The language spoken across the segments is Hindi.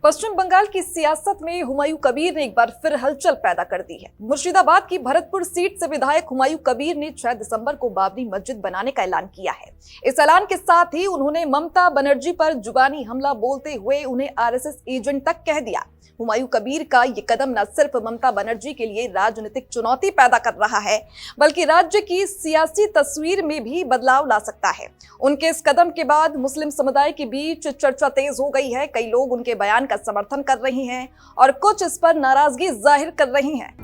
पश्चिम बंगाल की सियासत में हुमायूं कबीर ने एक बार फिर हलचल पैदा कर दी है। मुर्शिदाबाद की भरतपुर सीट से विधायक हुमायूं कबीर ने 6 दिसंबर को बाबरी मस्जिद बनाने का ऐलान किया है। इस ऐलान के साथ ही उन्होंने ममता बनर्जी पर जुबानी हमला बोलते हुए उन्हें आरएसएस एजेंट तक कह दिया। हुमायूं कबीर का ये कदम न सिर्फ ममता बनर्जी के लिए राजनीतिक चुनौती पैदा कर रहा है, बल्कि राज्य की सियासी तस्वीर में भी बदलाव ला सकता है। उनके इस कदम के बाद मुस्लिम समुदाय के बीच चर्चा तेज हो गई है। कई लोग उनके बयान का समर्थन कर रहे हैं और कुछ इस पर नाराजगी जाहिर कर रहे हैं।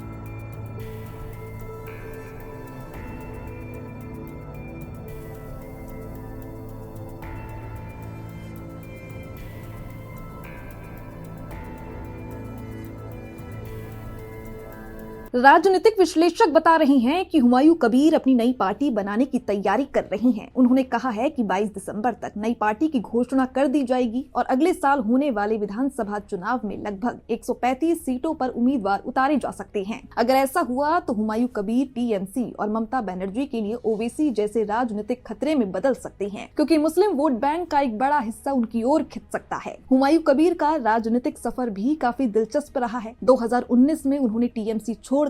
राजनीतिक विश्लेषक बता रहे हैं कि हुमायूं कबीर अपनी नई पार्टी बनाने की तैयारी कर रही हैं। उन्होंने कहा है कि 22 दिसंबर तक नई पार्टी की घोषणा कर दी जाएगी और अगले साल होने वाले विधानसभा चुनाव में लगभग 135 सीटों पर उम्मीदवार उतारे जा सकते हैं। अगर ऐसा हुआ तो हुमायूं कबीर टीएमसी और ममता बनर्जी के लिए ओवैसी जैसे राजनीतिक खतरे में बदल सकते हैं, क्योंकि मुस्लिम वोट बैंक का एक बड़ा हिस्सा उनकी ओर खिंच सकता है। हुमायूं कबीर का राजनीतिक सफर भी काफी दिलचस्प रहा है। 2019 में उन्होंने टीएमसी छोड़कर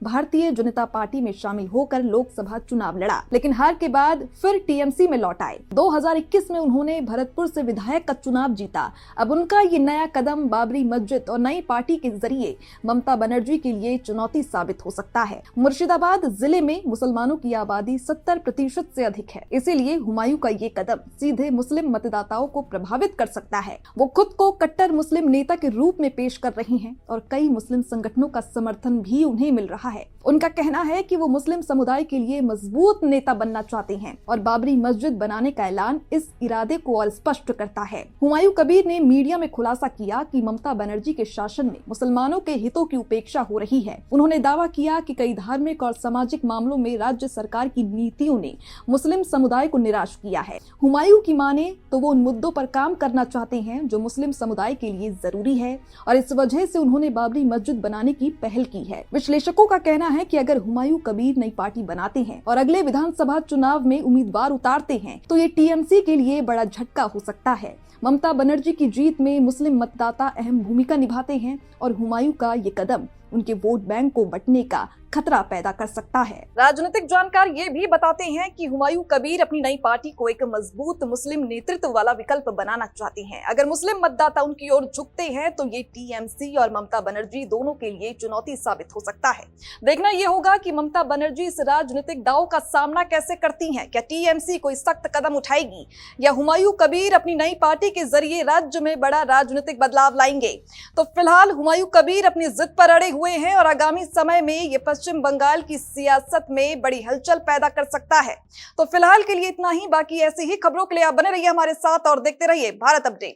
भारतीय जनता पार्टी में शामिल होकर लोकसभा चुनाव लड़ा, लेकिन हार के बाद फिर टीएमसी में लौट आए। 2021 में उन्होंने भरतपुर से विधायक का चुनाव जीता। अब उनका ये नया कदम बाबरी मस्जिद और नई पार्टी के जरिए ममता बनर्जी के लिए चुनौती साबित हो सकता है। मुर्शिदाबाद जिले में मुसलमानों की आबादी 70% से अधिक है, इसीलिए हुमायूं का ये कदम सीधे मुस्लिम मतदाताओं को प्रभावित कर सकता है। वो खुद को कट्टर मुस्लिम नेता के रूप में पेश कर रहे हैं और कई मुस्लिम संगठनों का समर्थन भी उन्हें मिल रहा है। उनका कहना है कि वो मुस्लिम समुदाय के लिए मजबूत नेता बनना चाहते हैं और बाबरी मस्जिद बनाने का ऐलान इस इरादे को और स्पष्ट करता है। हुमायूं कबीर ने मीडिया में खुलासा किया कि ममता बनर्जी के शासन में मुसलमानों के हितों की उपेक्षा हो रही है। उन्होंने दावा किया कि कई धार्मिक और सामाजिक मामलों में राज्य सरकार की नीतियों ने मुस्लिम समुदाय को निराश किया है। हुमायूं की माने तो वो उन मुद्दों पर काम करना चाहते हैं जो मुस्लिम समुदाय के लिए जरूरी है और इस वजह से उन्होंने बाबरी मस्जिद बनाने की पहल की है। विश्लेषकों का कहना है कि अगर हुमायूं कबीर नई पार्टी बनाते हैं और अगले विधानसभा चुनाव में उम्मीदवार उतारते हैं तो ये टीएमसी के लिए बड़ा झटका हो सकता है। ममता बनर्जी की जीत में मुस्लिम मतदाता अहम भूमिका निभाते हैं और हुमायूं का ये कदम उनके वोट बैंक को बंटने का खतरा पैदा कर सकता है। राजनीतिक जानकार ये भी बताते हैं कि हुमायूं कबीर अपनी नई पार्टी को एक मजबूत मुस्लिम नेतृत्व वाला विकल्प बनाना चाहते हैं। अगर मुस्लिम मतदाता उनकी ओर झुकते हैं तो ये टीएमसी और ममता बनर्जी दोनों के लिए चुनौती साबित हो सकता है। देखना यह होगा कि ममता बनर्जी इस राजनीतिक दांव का सामना कैसे करती हैं। क्या टीएमसी कोई सख्त कदम उठाएगी या हुमायूं कबीर अपनी नई पार्टी के जरिए राज्य में बड़ा राजनीतिक बदलाव लाएंगे? तो फिलहाल हुमायूं कबीर अपनी जिद पर अड़े हुए हैं और आगामी समय में ये पश्चिम बंगाल की सियासत में बड़ी हलचल पैदा कर सकता है। तो फिलहाल के लिए इतना ही। बाकी ऐसी ही खबरों के लिए आप बने रहिए हमारे साथ और देखते रहिए भारत अपडेट।